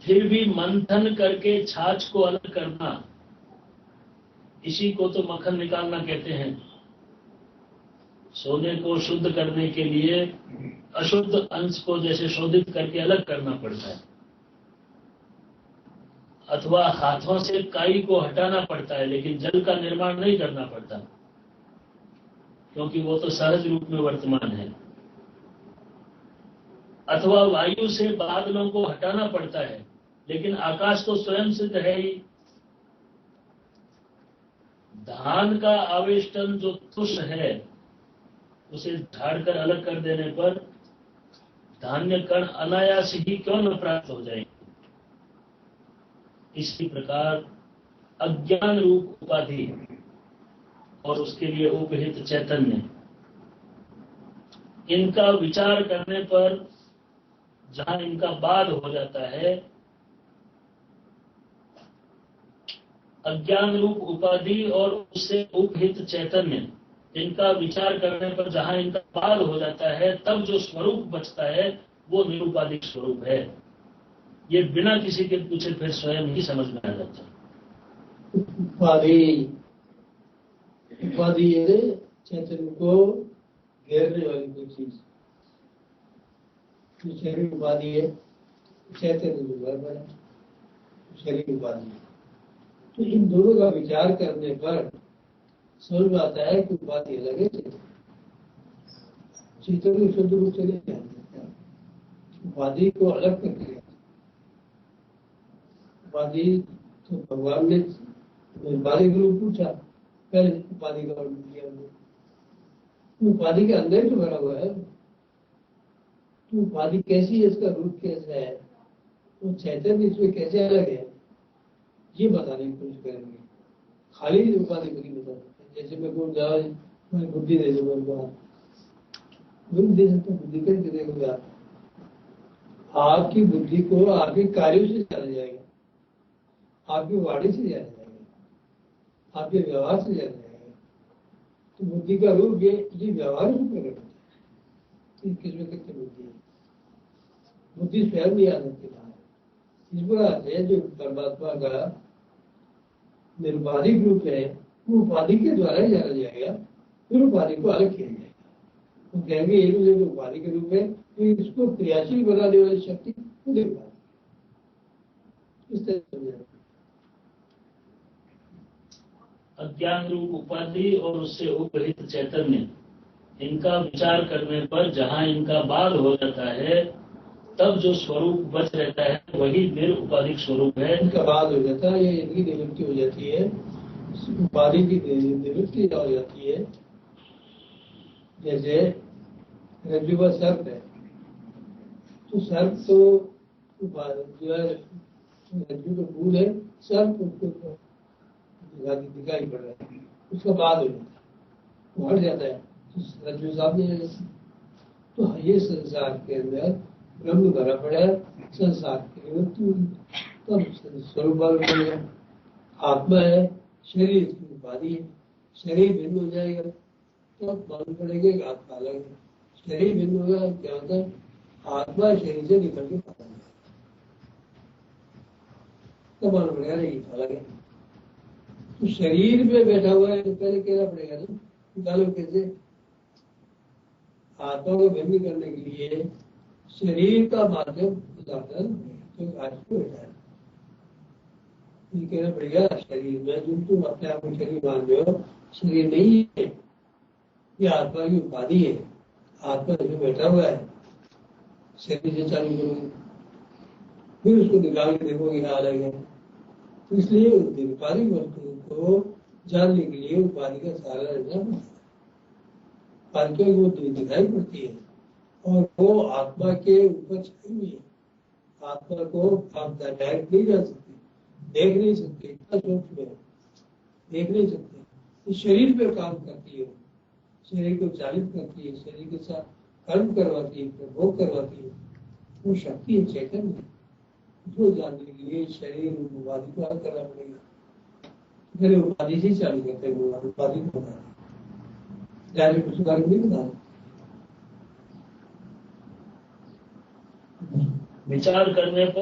फिर भी मंथन करके छाछ को अलग करना, इसी को तो मक्खन निकालना कहते हैं। सोने को शुद्ध करने के लिए अशुद्ध अंश को जैसे शोधित करके अलग करना पड़ता है, अथवा हाथों से काई को हटाना पड़ता है, लेकिन जल का निर्माण नहीं करना पड़ता, क्योंकि वो तो सहज रूप में वर्तमान है। अथवा वायु से बादलों को हटाना पड़ता है, लेकिन आकाश तो स्वयं सिद्ध है ही। धान का आवेष्टन जो तुष है, उसे झाड़कर अलग कर देने पर धान्य कण अनायास ही क्यों न प्राप्त हो जाएंगे। इसी प्रकार अज्ञान रूप उपाधि और उसके लिए उपहित चैतन्य, इनका विचार करने पर जहां इनका बाध हो जाता है, अज्ञान रूप उपाधि और उससे उपहित चैतन्य, इनका विचार करने पर जहां इनका बाध हो जाता है, तब जो स्वरूप बचता है वो निरुपाधिक स्वरूप है। ये बिना किसी के पूछे फिर स्वयं ही समझ में आ जाता है। उपाधि है चैतन्य को घेरने वाली कोई चीज। तो शरीर उपाधि है, चैतन्य जो बराबर है, शरीर उपाधि है। तो इन दोनों का विचार करने पर समझ में आता है कि उपाधि अलग है, चैतन्य शुद्ध रूप से नहीं जानते, उपाधि को अलग करके। उपाधि तो भगवान ने उपाधि के रूप पूछा, पहले उपाधि का वर्णन किया हमने। उपाधि के अंदर जो भरा हुआ है, तो उपाधि कैसी है, इसका रूप कैसा है, तो चैतन्य इसमें कैसे अलग है, ये बताने की कोशिश करेंगे। खाली उपाधि को नहीं बता सकते। जैसे मैं कहूँ जाओ मैं बुद्धि दे दूंगा उनको, बुद्धि दे सकता, बुद्धि कैसे देगा। आपकी बुद्धि को आपके कार्यों से जाना जाएगा, आपकी वाणी से जाना जाएगा, आपके व्यवहार से जाना जाएगा। तो बुद्धि का रूप ये व्यवहार से प्रकट होता है। किसमें कितनी बुद्धि है, बुद्धि स्वयं नहीं आ सकती बाहर। इस प्रकार से जो परमात्मा का निरुपाधिक रूप है, वो उपाधि के द्वारा ही जाना जाएगा, फिर उपाधि को अलग किया जाएगा। तो कहेंगे ये जो उपाधि के रूप में, तो इसको क्रियाशील बनाने वाली शक्ति खुद ही उपाधि, इस तरह समझा। अज्ञान रूप उपाधि और उससे उपहित चैतन्य, इनका विचार करने पर जहां इनका बाध हो जाता है, तब जो स्वरूप बच रहता है वही निरुपाधिक स्वरूप है। इनका बाध हो जाता है, ये इनकी निवृत्ति हो जाती है, उपाधि की निवृत्ति हो जाती है। जैसे रज्जु का सर्प है, तो सर्प तो जो है रज्जु का मूल है, सर्प उसको दिखाई पड़ रहा है, उसका बाद हो जाता है, वो हट जाता है, तो रज्जु सामने आ जाता है। तो ये संसार के अंदर ब्रह्म भरा पड़ा है, संसार की निवृत्ति होगी, तब स्वरूप बनेगा। आत्मा है, शरीर की उपाधि है, शरीर भिन्न हो जाएगा तब मालूम पड़ेगा कि आत्मा अलग है। शरीर भिन्न होगा क्या होता है, आत्मा शरीर से निकल के पता नहीं, तब मालूम पड़ेगा नहीं अलग है। तो शरीर में बैठा हुआ है तो पहले कहना पड़ेगा ना, निकालो कैसे। आत्मा को भिन्न करने के लिए शरीर का माध्यम बताकर तो आज को बैठा है, ये कहना पड़ेगा शरीर में जो तुम अपने आप को शरीर मान रहे हो, शरीर नहीं है, ये आत्मा की उपाधि है। आत्मा जो बैठा हुआ है, शरीर से चालू करोगे, फिर उसको निकाल के देखोगे क्या अलग है। तो इसलिए उपाधि वस्तुओं को जानने के लिए उपाधि का सहारा लेना पड़ता है। उपाधियों वो दिखाई पड़ती है और वो आत्मा के ऊपर छाई हुई है। आत्मा को आप डायरेक्ट नहीं जान सकते, देख नहीं सकते, इतना सूक्ष्म है, देख नहीं सकते। इस शरीर पे काम करती है, शरीर को चालित करती है, शरीर के साथ कर्म करवाती है, प्रभोग करवाती है, वो शक्ति है, चैतन्य। जो जानने के लिए शरीर उपाधि को अलग करना पड़ेगा। पहले उपाधि से चालू करते हैं, उपाधि को बता डायरेक्ट उसके बारे में नहीं बता। विचार करने पर